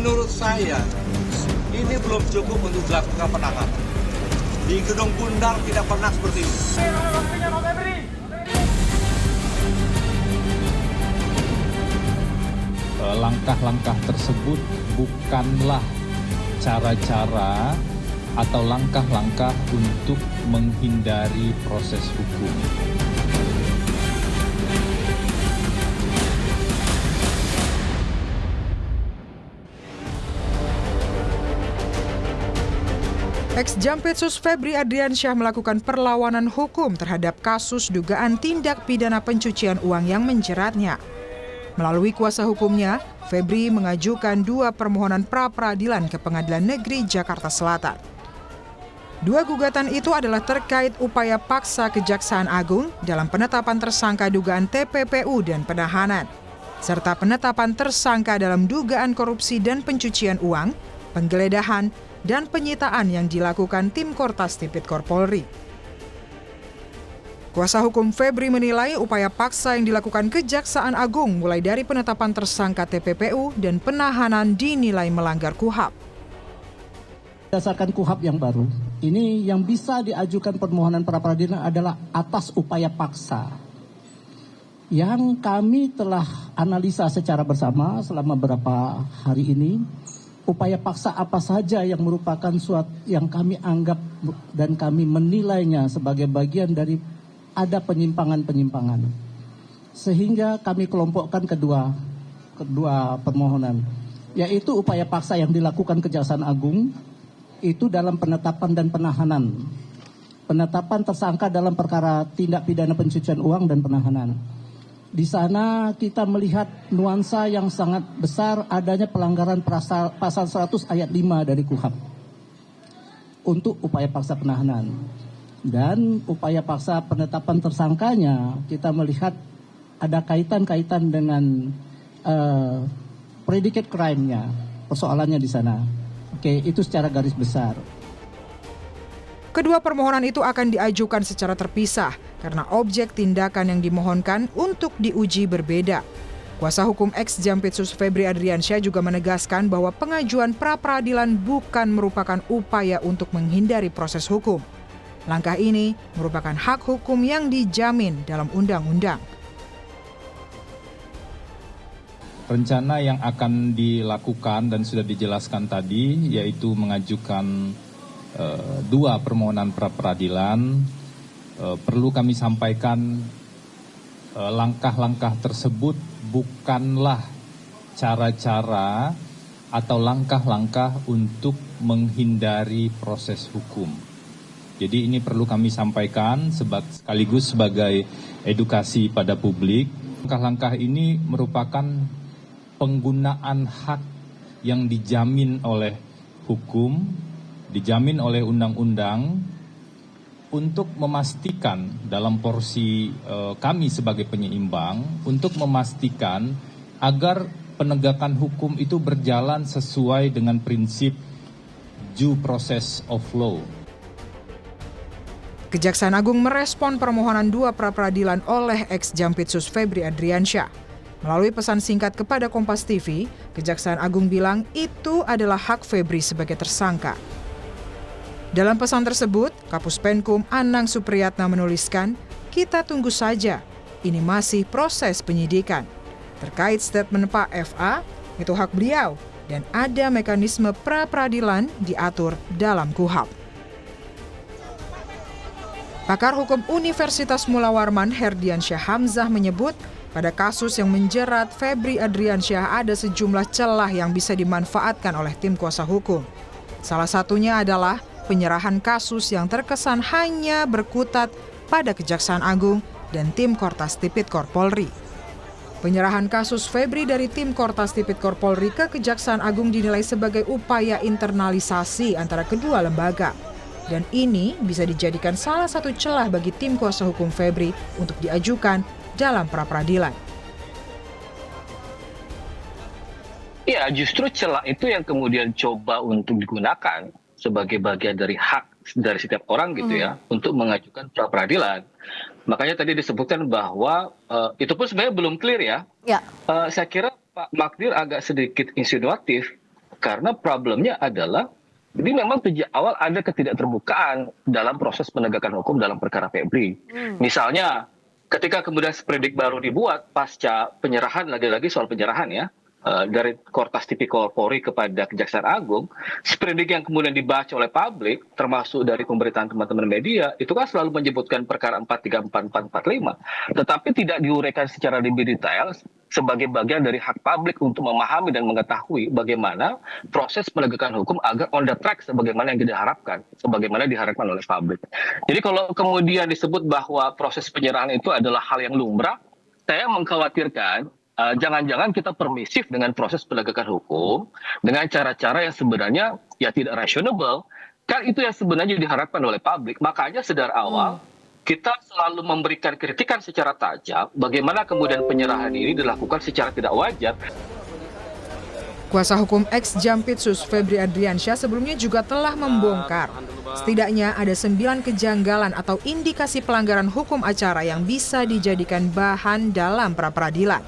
menurut saya ini belum cukup untuk dilakukan penahanan. Di Gedung Bundar tidak pernah seperti ini. Langkah-langkah tersebut bukanlah cara-cara atau langkah-langkah untuk menghindari proses hukum. Ex-Jampitsus Febri Adriansyah melakukan perlawanan hukum terhadap kasus dugaan tindak pidana pencucian uang yang menjeratnya. Melalui kuasa hukumnya, Febri mengajukan 2 permohonan pra-peradilan ke Pengadilan Negeri Jakarta Selatan. 2 gugatan itu adalah terkait upaya paksa Kejaksaan Agung dalam penetapan tersangka dugaan TPPU dan penahanan, serta penetapan tersangka dalam dugaan korupsi dan pencucian uang, penggeledahan, dan penyitaan yang dilakukan tim Kortas Tipikor Polri. Kuasa hukum Febri menilai upaya paksa yang dilakukan Kejaksaan Agung mulai dari penetapan tersangka TPPU dan penahanan dinilai melanggar KUHAP. Berdasarkan KUHAP yang baru, ini yang bisa diajukan permohonan pra-peradilan adalah atas upaya paksa. Yang kami telah analisa secara bersama selama beberapa hari ini, upaya paksa apa saja yang merupakan suatu yang kami anggap dan kami menilainya sebagai bagian dari ada penyimpangan-penyimpangan. Sehingga kami kelompokkan kedua permohonan, yaitu upaya paksa yang dilakukan Kejaksaan Agung itu dalam penetapan dan penahanan. Penetapan tersangka dalam perkara tindak pidana pencucian uang dan penahanan. Di sana kita melihat nuansa yang sangat besar adanya pelanggaran pasal 100 ayat 5 dari KUHAP untuk upaya paksa penahanan. Dan upaya paksa penetapan tersangkanya kita melihat ada kaitan-kaitan dengan predicate crime-nya, persoalannya di sana. Oke, itu secara garis besar. Kedua permohonan itu akan diajukan secara terpisah karena objek tindakan yang dimohonkan untuk diuji berbeda. Kuasa hukum ex-Jampitsus Febri Adriansyah juga menegaskan bahwa pengajuan pra-peradilan bukan merupakan upaya untuk menghindari proses hukum. Langkah ini merupakan hak hukum yang dijamin dalam undang-undang. Rencana yang akan dilakukan dan sudah dijelaskan tadi yaitu mengajukan 2 permohonan pra-peradilan. Perlu kami sampaikan langkah-langkah tersebut bukanlah cara-cara atau langkah-langkah untuk menghindari proses hukum. Jadi ini perlu kami sampaikan sekaligus sebagai edukasi pada publik. Langkah-langkah ini merupakan penggunaan hak yang dijamin oleh hukum, dijamin oleh undang-undang untuk memastikan dalam porsi kami sebagai penyeimbang untuk memastikan agar penegakan hukum itu berjalan sesuai dengan prinsip due process of law. Kejaksaan Agung merespon permohonan 2 pra-peradilan oleh ex-Jampitsus Febri Adriansyah. Melalui pesan singkat kepada Kompas TV, Kejaksaan Agung bilang itu adalah hak Febri sebagai tersangka. Dalam pesan tersebut, Kapus Penkum Anang Supriyatna menuliskan, "Kita tunggu saja, ini masih proses penyidikan. Terkait statement Pak FA, itu hak beliau, dan ada mekanisme pra-peradilan diatur dalam KUHAP." Pakar Hukum Universitas Mula Warman Herdiansyah Hamzah menyebut, pada kasus yang menjerat Febri Adriansyah ada sejumlah celah yang bisa dimanfaatkan oleh tim kuasa hukum. Salah satunya adalah penyerahan kasus yang terkesan hanya berkutat pada Kejaksaan Agung dan tim Kortas Tipikor Polri. Penyerahan kasus Febri dari tim Kortas Tipikor Polri ke Kejaksaan Agung dinilai sebagai upaya internalisasi antara kedua lembaga. Dan ini bisa dijadikan salah satu celah bagi tim kuasa hukum Febri untuk diajukan dalam pra-peradilan. Ya, justru celah itu yang kemudian coba untuk digunakan sebagai bagian dari hak dari setiap orang gitu ya, untuk mengajukan pra-peradilan. Makanya tadi disebutkan bahwa itu pun sebenarnya belum clear ya. Saya kira Pak Magdir agak sedikit insinuatif Karena problemnya adalah, jadi memang sejak awal ada ketidakterbukaan dalam proses penegakan hukum dalam perkara Febri. Misalnya, ketika kemudian sprindik baru dibuat pasca penyerahan, lagi-lagi soal penyerahan ya, dari Kortas Tipikor Polri kepada Kejaksaan Agung, sprindik yang kemudian dibaca oleh publik, termasuk dari pemberitaan teman-teman media, itu kan selalu menyebutkan perkara 434, 445, tetapi tidak diuraikan secara lebih detail sebagai bagian dari hak publik untuk memahami dan mengetahui bagaimana proses penegakan hukum agar on the track sebagaimana yang diharapkan, sebagaimana diharapkan oleh publik. Jadi kalau kemudian disebut bahwa proses penyerahan itu adalah hal yang lumrah, saya mengkhawatirkan jangan-jangan kita permisif dengan proses penegakan hukum dengan cara-cara yang sebenarnya ya tidak rasional. Kan itu yang sebenarnya diharapkan oleh publik. Makanya sedar awal kita selalu memberikan kritikan secara tajam bagaimana kemudian penyerahan ini dilakukan secara tidak wajar. Kuasa hukum ex-Jampitsus Febri Adriansyah sebelumnya juga telah membongkar setidaknya ada 9 kejanggalan atau indikasi pelanggaran hukum acara yang bisa dijadikan bahan dalam pra-peradilan.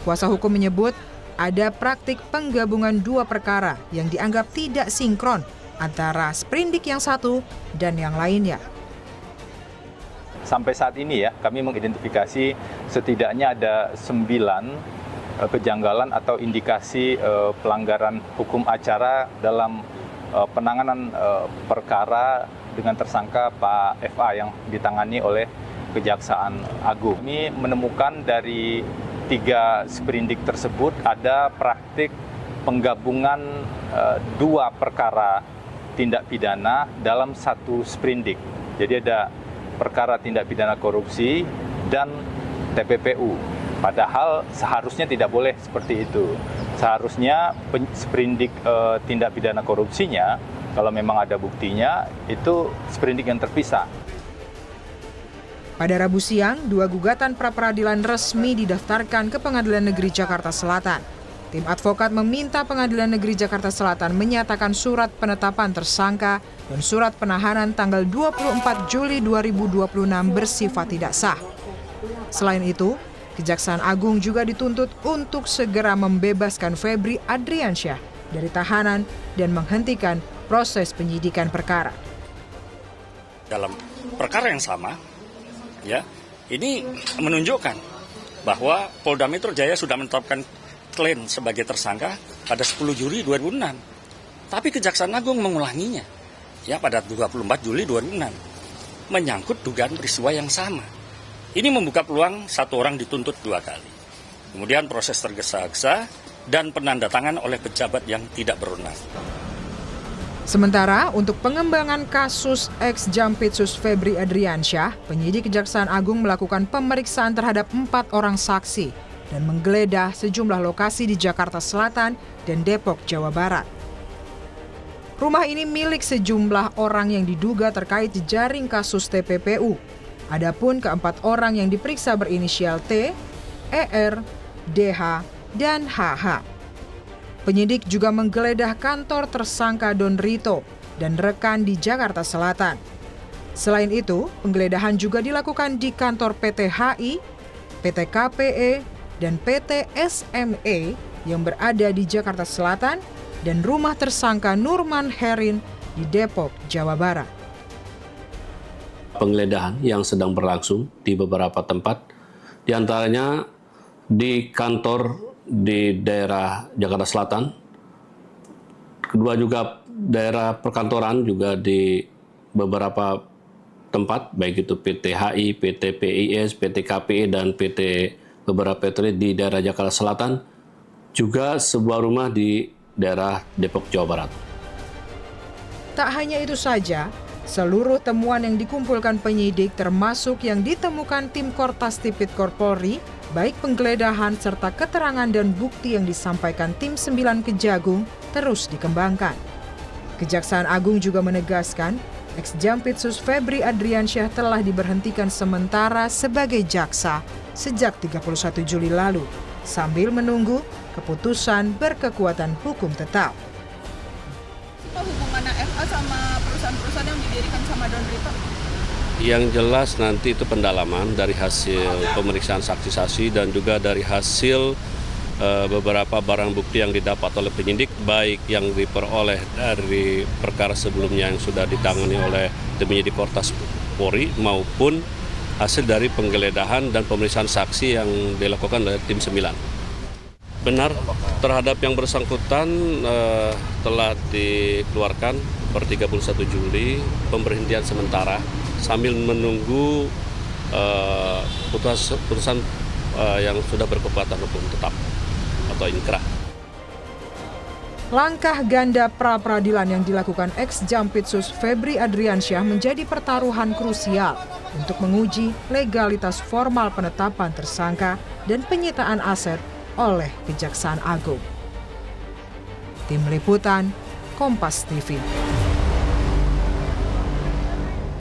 Kuasa hukum menyebut ada praktik penggabungan 2 perkara yang dianggap tidak sinkron antara sprindik yang satu dan yang lainnya. Sampai saat ini ya, kami mengidentifikasi setidaknya ada 9 kejanggalan atau indikasi pelanggaran hukum acara dalam penanganan perkara dengan tersangka Pak FA yang ditangani oleh Kejaksaan Agung. Kami menemukan dari 3 sprindik tersebut ada praktik penggabungan 2 perkara tindak pidana dalam 1 sprindik. Jadi ada perkara tindak pidana korupsi dan TPPU. Padahal seharusnya tidak boleh seperti itu. Seharusnya sprindik tindak pidana korupsinya, kalau memang ada buktinya, itu sprindik yang terpisah. Pada Rabu siang, 2 gugatan pra-peradilan resmi didaftarkan ke Pengadilan Negeri Jakarta Selatan. Tim advokat meminta Pengadilan Negeri Jakarta Selatan menyatakan surat penetapan tersangka dan surat penahanan tanggal 24 Juli 2026 bersifat tidak sah. Selain itu, Kejaksaan Agung juga dituntut untuk segera membebaskan Febri Adriansyah dari tahanan dan menghentikan proses penyidikan perkara. Dalam perkara yang sama, ya, ini menunjukkan bahwa Polda Metro Jaya sudah menetapkan Klen sebagai tersangka pada 10 Juli 2006. Tapi Kejaksaan Agung mengulanginya ya pada 24 Juli 2006 menyangkut dugaan peristiwa yang sama. Ini membuka peluang 1 orang dituntut 2 kali. Kemudian proses tergesa-gesa dan penandatangan oleh pejabat yang tidak berwenang. Sementara untuk pengembangan kasus ex-Jampitsus Febri Adriansyah, penyidik Kejaksaan Agung melakukan pemeriksaan terhadap 4 orang saksi dan menggeledah sejumlah lokasi di Jakarta Selatan dan Depok, Jawa Barat. Rumah ini milik sejumlah orang yang diduga terkait jejaring kasus TPPU. Adapun ke-4 orang yang diperiksa berinisial T, ER, DH, dan HH. Penyidik juga menggeledah kantor tersangka Don Rito dan rekan di Jakarta Selatan. Selain itu, penggeledahan juga dilakukan di kantor PT HI, PT KPE, dan PT SME yang berada di Jakarta Selatan dan rumah tersangka Nurman Herin di Depok, Jawa Barat. Penggeledahan yang sedang berlangsung di beberapa tempat, di antaranya di kantor di daerah Jakarta Selatan, kedua juga daerah perkantoran juga di beberapa tempat, baik itu PT HI, PT PIS, PT KPI, dan PT beberapa PT di daerah Jakarta Selatan, juga sebuah rumah di daerah Depok, Jawa Barat. Tak hanya itu saja, seluruh temuan yang dikumpulkan penyidik termasuk yang ditemukan tim Kortas Tipikor Polri, baik penggeledahan serta keterangan dan bukti yang disampaikan tim 9 Kejagung terus dikembangkan. Kejaksaan Agung juga menegaskan, ex-Jampitsus Febri Adriansyah telah diberhentikan sementara sebagai jaksa sejak 31 Juli lalu, sambil menunggu keputusan berkekuatan hukum tetap. Hubungan FA sama perusahaan-perusahaan yang didirikan sama Don Rito? Yang jelas nanti itu pendalaman dari hasil pemeriksaan saksi-saksi dan juga dari hasil beberapa barang bukti yang didapat oleh penyidik, baik yang diperoleh dari perkara sebelumnya yang sudah ditangani oleh tim penyidik Kortas Polri maupun hasil dari penggeledahan dan pemeriksaan saksi yang dilakukan oleh tim 9. Benar, terhadap yang bersangkutan telah dikeluarkan per 31 Juli pemberhentian sementara sambil menunggu putusan yang sudah berkekuatan hukum tetap atau inkrah. Langkah ganda pra-peradilan yang dilakukan ex-Jampitsus Febri Adriansyah menjadi pertaruhan krusial untuk menguji legalitas formal penetapan tersangka dan penyitaan aset oleh Kejaksaan Agung. Tim Liputan, Kompas TV.